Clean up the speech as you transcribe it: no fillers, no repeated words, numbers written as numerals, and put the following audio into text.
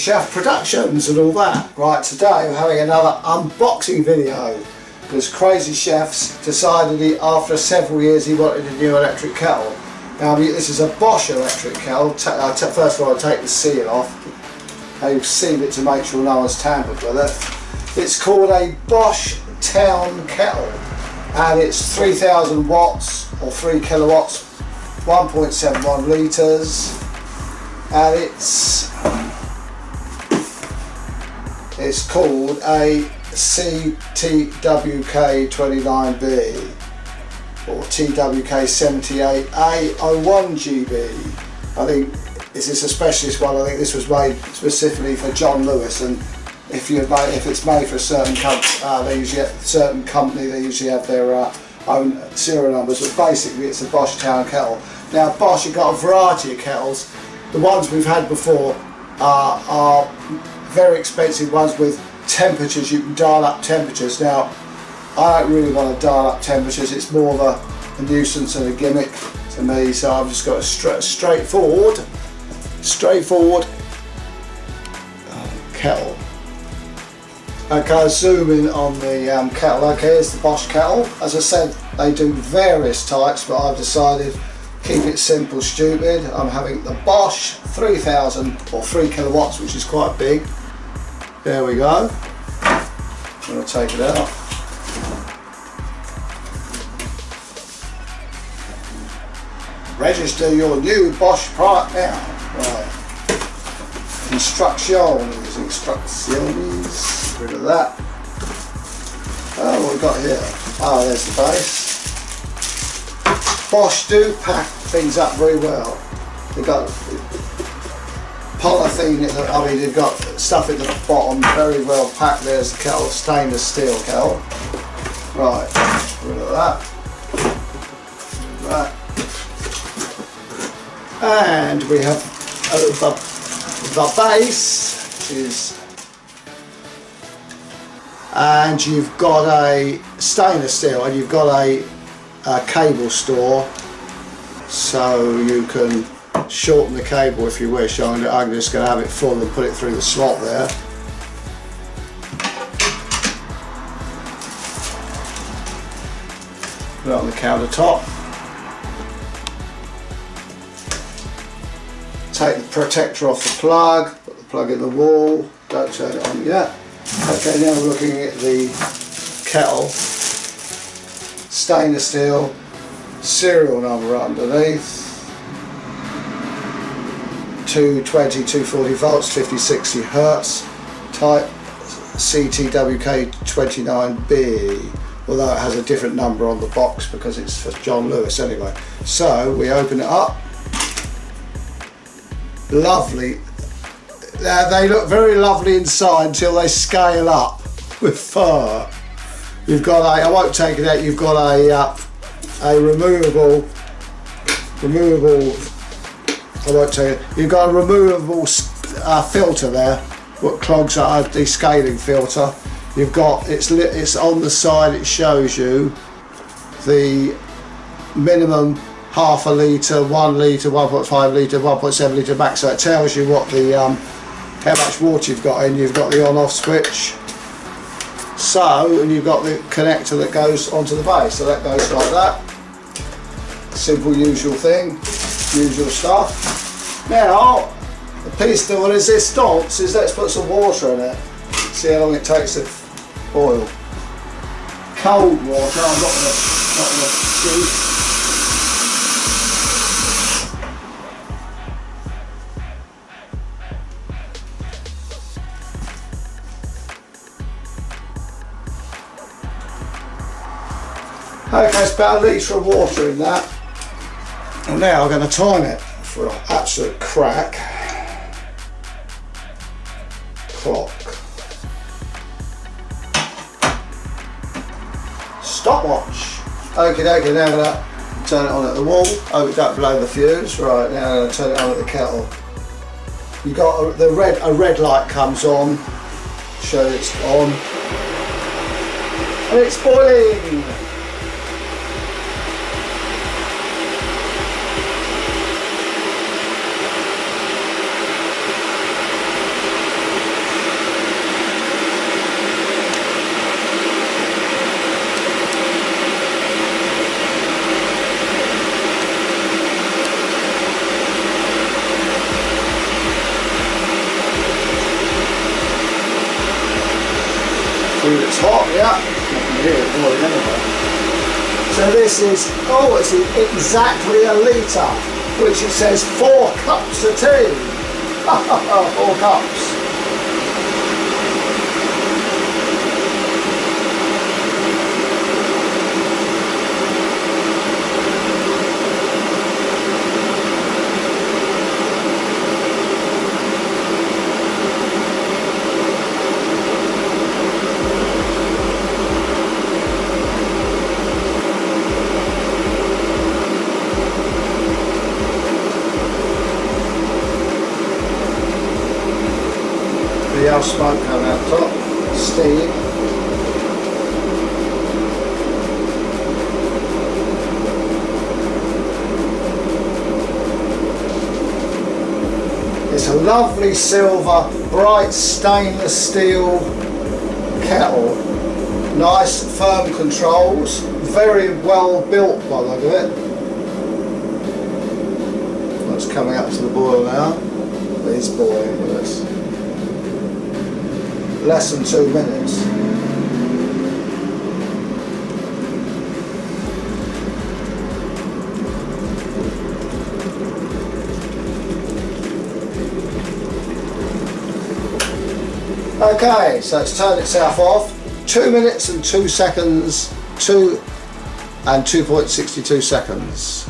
Chef Productions and all that. Right, today we're having another unboxing video because Crazy Chef's decided after several years he wanted a new electric kettle. Now this is a Bosch electric kettle. First of all I'll take the seal off. I've sealed it to make sure no one's tampered with it. It's called a Bosch Town kettle and it's 3000 watts or 3 kilowatts, 1.71 litres, and it's called a TWK29B or TWK78A01GB. I think this is a specialist one. I think this was made specifically for John Lewis, and if it's made for a certain company, they usually have their own serial numbers, but basically it's a Bosch Town kettle. Now Bosch have got a variety of kettles. The ones we've had before are very expensive ones with temperatures. You can dial up temperatures. Now I don't really want to dial up temperatures, it's more of a nuisance and a gimmick to me, so I've just got a straightforward kettle. Okay, I'll zoom in on the kettle. Okay, here's the Bosch kettle. As I said, they do various types, but I've decided keep it simple, stupid. I'm having the Bosch 3000 or 3 kilowatts, which is quite big. There we go. I'm going to take it out. Register your new Bosch product now. Right. Instructions. Rid of that. Oh, what we got here? Oh, there's the base. Bosch do pack things up very well. They've got polythene, they've got stuff at the bottom, very well packed. There's the kettle, stainless steel kettle. Right, rid of that. Right. And we have the base is, and you've got a stainless steel, and you've got a cable store, so you can shorten the cable if you wish. I'm just going to have it full and put it through the slot there. Put it on the countertop. Take the protector off the plug, put the plug in the wall, don't turn it on yet. Okay, now we're looking at the kettle. Stainless steel, serial number underneath. 220, 240 volts, 50-60 hertz, type CTWK29B, although it has a different number on the box because it's for John Lewis anyway. So we open it up. Lovely. They look very lovely inside until they scale up with fur. You've got I won't take it out, you've got a removable, I won't tell you. You've got a removable filter there, what clogs are a descaling filter. You've got it's on the side. It shows you the minimum half a litre, 1 litre, 1.5 litre, 1.7 litre max. So it tells you what the how much water you've got in. You've got the on-off switch. So, and you've got the connector that goes onto the base. So that goes like that. Simple, usual thing. Usual stuff. Now, the piece de resistance is let's put some water in it. See how long it takes to boil. Cold water, I'm not gonna cheat. Okay, it's about a litre of water in that. And now I'm going to time it for an absolute crack. Clock. Stopwatch. Okay, now I'm going to turn it on at the wall. Hope it don't blow the fuse. Right, now I'm going to turn it on at the kettle. You've got a red light comes on, show it's on, and it's boiling. It's hot, yeah. You can hear it boiling anyway. So this is, oh, it's exactly a litre, which it says 4 cups of tea. 4 cups. The yellow smoke coming out top, steam. It's a lovely silver, bright stainless steel kettle. Nice firm controls, very well built by the look of it. That's coming up to the boil now. It's boiling with us. Less than 2 minutes. Okay, so it's turned itself off. 2 minutes and 2 seconds, 2 and 2.62 seconds.